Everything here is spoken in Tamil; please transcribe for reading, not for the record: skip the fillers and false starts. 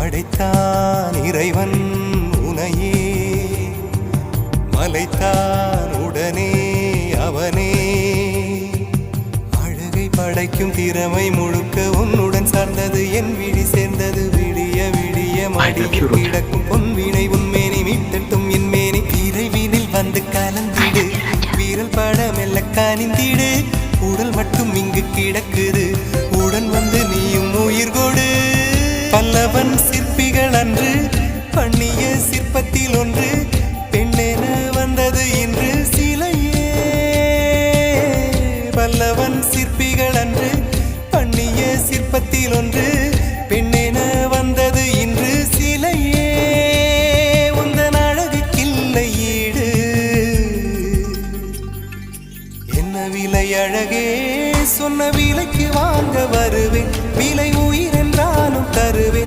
படைத்தான் இறைவன் உனையே, மலைத்தான் உடனே அவனே. அழகை படைக்கும் திறமை முழுக்க உன்னுடன் சார்ந்தது, என் விழி சேர்ந்தது. விடிய விடிய மடியில் கிடக்கும் பொன்வினை உன்மேனி மீட்டட்டும் என் மேனி. இறைவினில் வந்து கலந்திடு, வீரல் பட மெல்ல காணிந்திடு. உடல் மட்டும் இங்கு கிடக்குது, உடன் வந்து நீயும் உயிர் கொடு. பல்லவன் சிற்பிகள் அன்று பண்ணிய சிற்பத்தில் ஒன்று, பெண்ணென வந்தது இன்று சிலையே. பல்லவன் சிற்பிகள் அன்று பண்ணிய சிற்பத்தில் ஒன்று, பெண்ணென வந்தது இன்று சிலையே. உந்தன் அழகுக்கில்லை ஈடு, என்ன விலை அழகே, சொன்ன விலைக்கு வாங்க வருவேன். விலை உயிர் என்றாலும் தருவேன்.